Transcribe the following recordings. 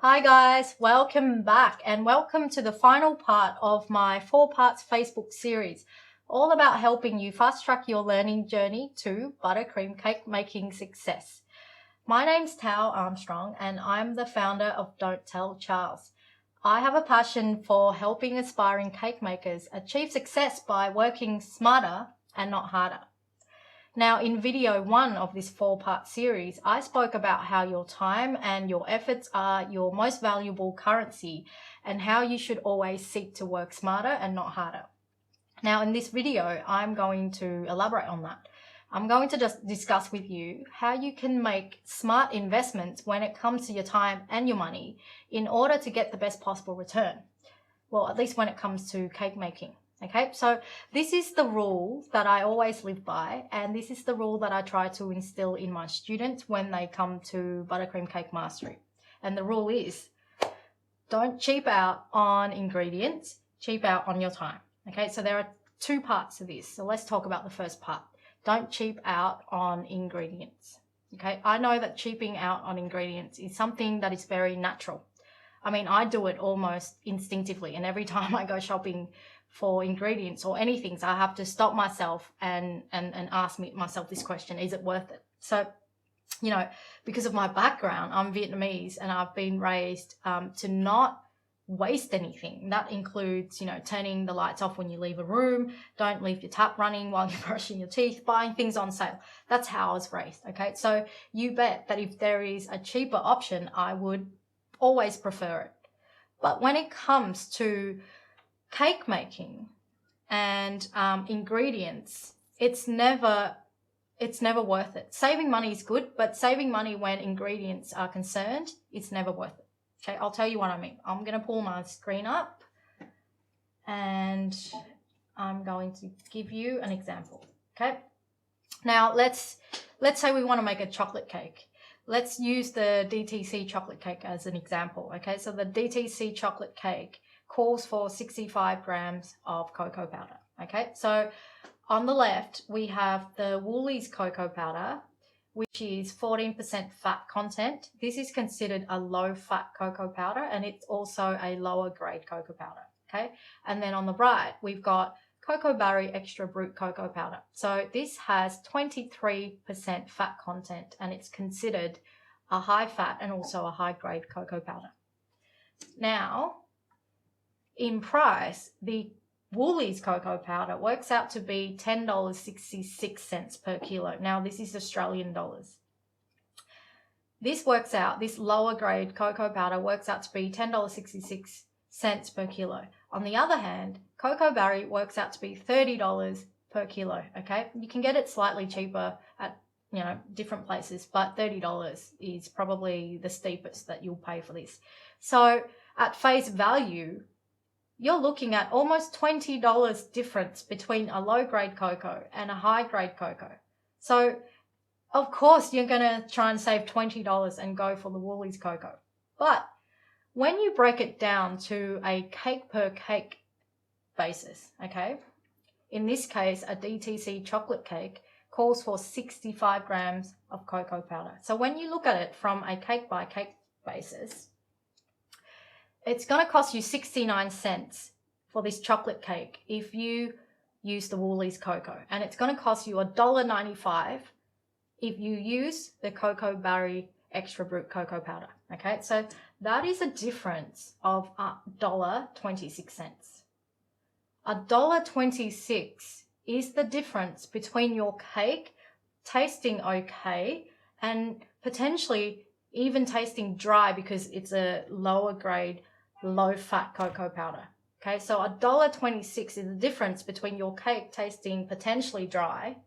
Hi guys, welcome back and welcome to the final part of my 4 parts Facebook series, all about helping you fast track your learning journey to buttercream cake making success. My name's Thao Armstrong and I'm the founder of Don't Tell Charles. I have a passion for helping aspiring cake makers achieve success by working smarter and not harder. Now, in video 1 of this 4-part series, I spoke about how your time and your efforts are your most valuable currency and how you should always seek to work smarter and not harder. Now, in this video, I'm going to elaborate on that. I'm going to just discuss with you how you can make smart investments when it comes to your time and your money in order to get the best possible return. Well, at least when it comes to cake making. Okay, so this is the rule that I always live by, and this is the rule that I try to instill in my students when they come to buttercream cake mastery. And the rule is, don't cheap out on ingredients, cheap out on your time. Okay, so there are 2 parts to this. So let's talk about the first part. Don't cheap out on ingredients. Okay, I know that cheaping out on ingredients is something that is very natural. I mean, I do it almost instinctively, and every time I go shopping for ingredients or anything, so I have to stop myself and ask myself this question: is it worth it? So, because of my background, I'm Vietnamese and I've been raised to not waste anything. That includes, turning the lights off when you leave a room, don't leave your tap running while you're brushing your teeth, buying things on sale. That's how I was raised, okay? So you bet that if there is a cheaper option, I would always prefer it. But when it comes to cake making and ingredients, it's never worth it. Saving money is good, but saving money when ingredients are concerned, it's never worth it. Okay, I'll tell you what I mean. I'm going to pull my screen up and I'm going to give you an example. Okay, now let's say we want to make a chocolate cake. Let's use the DTC chocolate cake as an example. Okay, so the DTC chocolate cake calls for 65 grams of cocoa powder. Okay, so on the left, we have the Woolies cocoa powder, which is 14% fat content. This is considered a low-fat cocoa powder, and it's also a lower-grade cocoa powder. Okay, and then on the right, we've got Cocoa Barry Extra Brut cocoa powder. So this has 23% fat content, and it's considered a high-fat and also a high-grade cocoa powder. Now, in price, the Woolies cocoa powder works out to be $10.66 per kilo. Now, this is Australian dollars. This lower grade cocoa powder works out to be $10.66 per kilo. On the other hand, Cocoa Barry works out to be $30 per kilo, okay? You can get it slightly cheaper at, different places, but $30 is probably the steepest that you'll pay for this. So at face value, you're looking at almost $20 difference between a low-grade cocoa and a high-grade cocoa. So, of course, you're going to try and save $20 and go for the Woolies cocoa. But when you break it down to a cake-per-cake basis, okay, in this case, a DTC chocolate cake calls for 65 grams of cocoa powder. So when you look at it from a cake-by-cake basis, it's going to cost you 69 cents for this chocolate cake if you use the Woolies cocoa. And it's going to cost you $1.95 if you use the Cocoa Barry Extra Brut cocoa powder. Okay, so that is a difference of $1.26. $1.26 is the difference between your cake tasting okay and potentially even tasting dry because it's a lower grade, low-fat cocoa powder. Okay, so $1.26 is the difference between your cake tasting potentially dry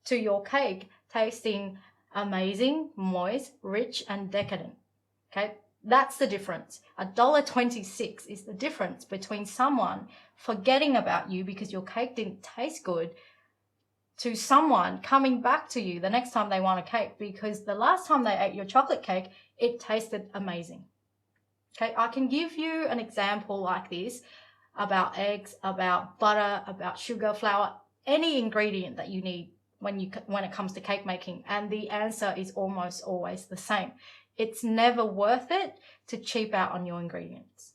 to your cake tasting amazing, moist, rich, and decadent. Okay, that's the difference. $1.26 is the difference between someone forgetting about you because your cake didn't taste good to someone coming back to you the next time they want a cake because the last time they ate your chocolate cake, it tasted amazing. Okay, I can give you an example like this about eggs, about butter, about sugar, flour, any ingredient that you need when it comes to cake making, and the answer is almost always the same. It's never worth it to cheap out on your ingredients.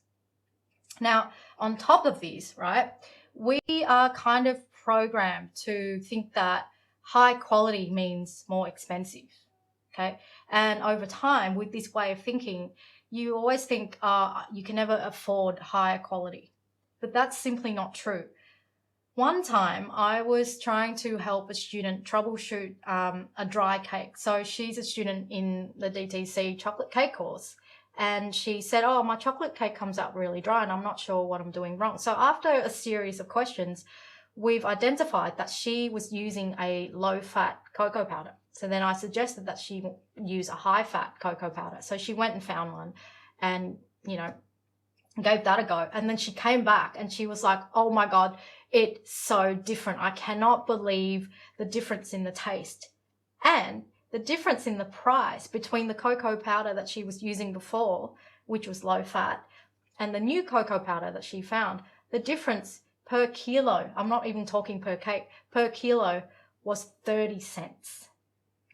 Now, on top of this, right, we are kind of programmed to think that high quality means more expensive, okay? And over time, with this way of thinking, you always think you can never afford higher quality. But that's simply not true. One time I was trying to help a student troubleshoot a dry cake. So she's a student in the DTC chocolate cake course. And she said, oh, my chocolate cake comes out really dry and I'm not sure what I'm doing wrong. So after a series of questions, we've identified that she was using a low-fat cocoa powder. So then I suggested that she use a high-fat cocoa powder. So she went and found one and, you know, gave that a go. And then she came back and she was like, oh my God, it's so different. I cannot believe the difference in the taste and the difference in the price between the cocoa powder that she was using before, which was low fat, and the new cocoa powder that she found. The difference per kilo, I'm not even talking per cake, per kilo was 30 cents.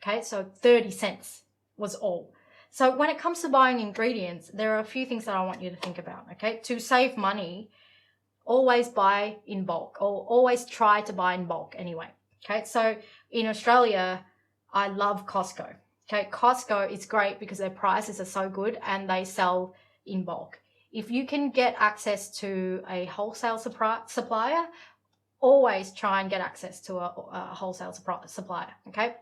Okay, so 30 cents was all. So when it comes to buying ingredients, there are a few things that I want you to think about, okay? To save money, always buy in bulk, or always try to buy in bulk anyway, okay? So in Australia, I love Costco, okay? Costco is great because their prices are so good and they sell in bulk. If you can get access to a wholesale supplier, always try and get access to a wholesale supplier, okay?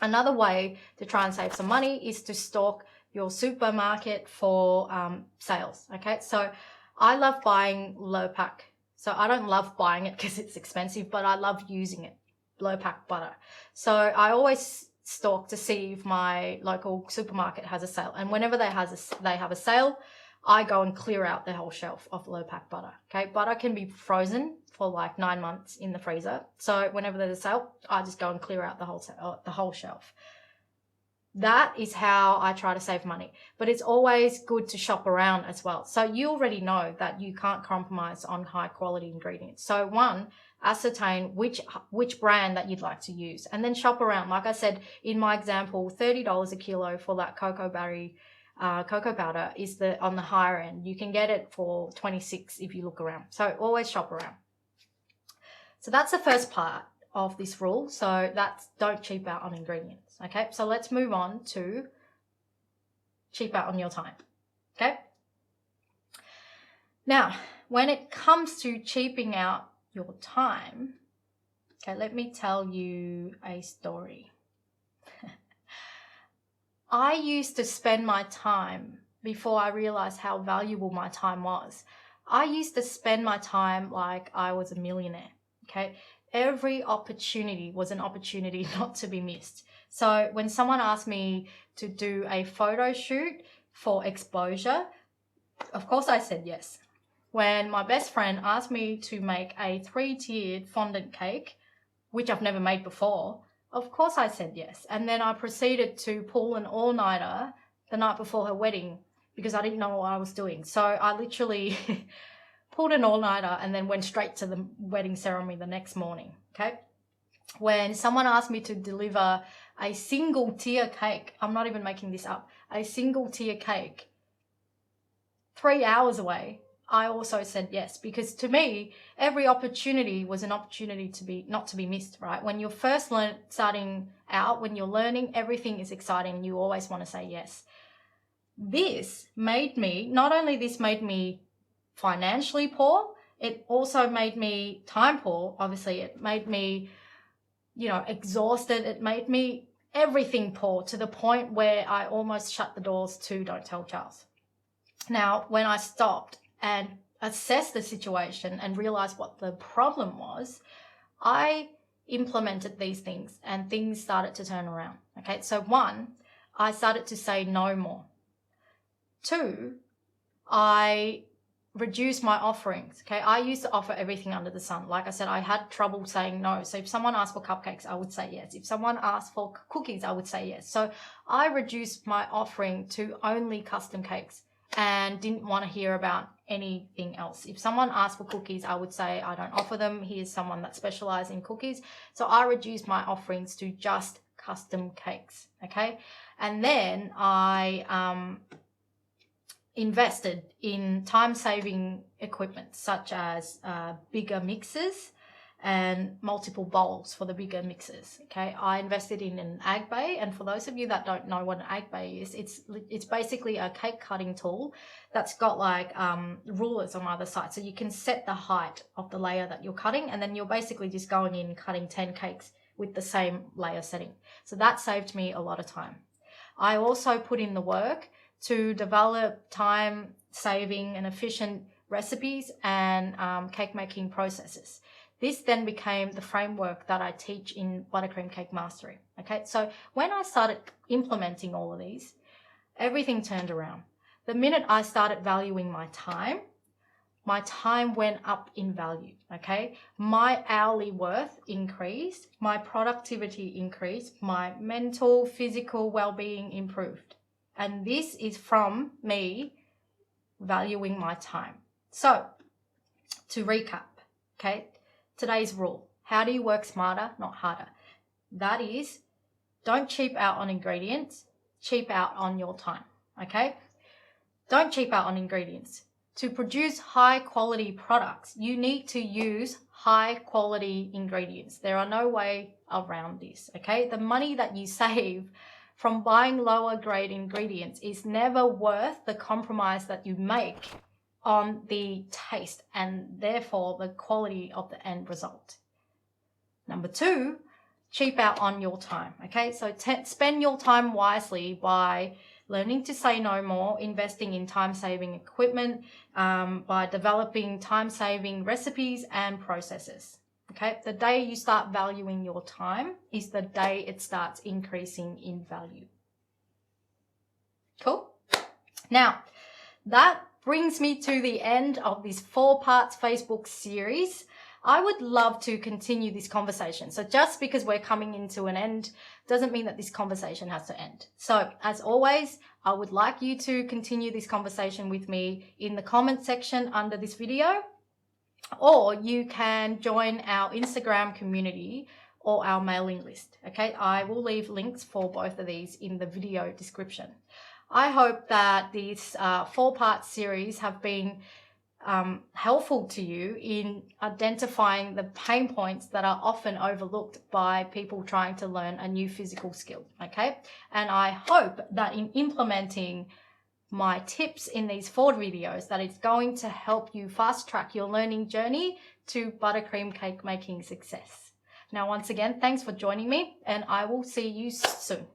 Another way to try and save some money is to stock your supermarket for sales, okay? So I love buying low pack. So I don't love buying it because it's expensive, but I love using it, low pack butter. So I always stock to see if my local supermarket has a sale. And whenever they have a sale, I go and clear out the whole shelf of low pack butter, okay? Butter can be frozen for like 9 months in the freezer. So whenever there's a sale, I just go and clear out the whole shelf. That is how I try to save money. But it's always good to shop around as well. So you already know that you can't compromise on high quality ingredients. So one, ascertain which brand that you'd like to use and then shop around. Like I said, in my example, $30 a kilo for that cocoa powder is on the higher end. You can get it for 26 if you look around. So always shop around. So that's the first part of this rule. So that's don't cheap out on ingredients. Okay, so let's move on to cheap out on your time. Okay. Now, when it comes to cheaping out your time, okay, let me tell you a story. I used to spend my time, before I realized how valuable my time was, I used to spend my time like I was a millionaire, okay? Every opportunity was an opportunity not to be missed. So when someone asked me to do a photo shoot for exposure, of course I said yes. When my best friend asked me to make a 3-tiered fondant cake, which I've never made before, of course I said yes. And then I proceeded to pull an all-nighter the night before her wedding because I didn't know what I was doing. So I literally pulled an all-nighter and then went straight to the wedding ceremony the next morning, okay? When someone asked me to deliver a single tier cake, I'm not even making this up, a single tier cake 3 hours away, I also said yes, because to me, every opportunity was an opportunity not to be missed, right? When you're first starting out, when you're learning, everything is exciting and you always want to say yes. Not only this made me financially poor, it also made me time poor. Obviously, it made me, exhausted. It made me everything poor to the point where I almost shut the doors to Don't Tell Charles. Now, when I stopped and assessed the situation and realized what the problem was, I implemented these things and things started to turn around. Okay, so 1, I started to say no more. 2, I reduced my offerings. Okay, I used to offer everything under the sun. Like I said, I had trouble saying no. So if someone asked for cupcakes, I would say yes. If someone asked for cookies, I would say yes. So I reduced my offering to only custom cakes and didn't want to hear about anything else. If someone asked for cookies, I would say I don't offer them. Here's someone that specializes in cookies. So I reduced my offerings to just custom cakes, okay? And then I invested in time-saving equipment such as bigger mixers and multiple bowls for the bigger mixers. Okay, I invested in an egg bay, and for those of you that don't know what an egg bay is, it's basically a cake cutting tool that's got like rulers on either side, so you can set the height of the layer that you're cutting, and then you're basically just going in cutting 10 cakes with the same layer setting. So that saved me a lot of time. I also put in the work to develop time saving and efficient recipes and cake making processes. This then became the framework that I teach in Buttercream Cake Mastery. Okay, so when I started implementing all of these, everything turned around. The minute I started valuing my time went up in value. Okay, my hourly worth increased, my productivity increased, my mental, physical well-being improved. And this is from me valuing my time. So to recap, okay, today's rule: how do you work smarter, not harder? That is, don't cheap out on ingredients, cheap out on your time, okay? Don't cheap out on ingredients. To produce high quality products, you need to use high quality ingredients. There are no way around this, okay? The money that you save from buying lower grade ingredients is never worth the compromise that you make on the taste and therefore the quality of the end result. Number two, cheap out on your time. Okay, so spend your time wisely by learning to say no more, investing in time-saving equipment, by developing time-saving recipes and processes. Okay, the day you start valuing your time is the day it starts increasing in value. Cool? Now, that brings me to the end of this 4 parts Facebook series. I would love to continue this conversation. So just because we're coming into an end doesn't mean that this conversation has to end. So as always, I would like you to continue this conversation with me in the comment section under this video, or you can join our Instagram community or our mailing list. Okay, I will leave links for both of these in the video description. I hope that these 4-part series have been helpful to you in identifying the pain points that are often overlooked by people trying to learn a new physical skill, okay? And I hope that in implementing my tips in these 4 videos, that it's going to help you fast track your learning journey to buttercream cake making success. Now, once again, thanks for joining me, and I will see you soon.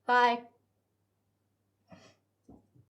Bye.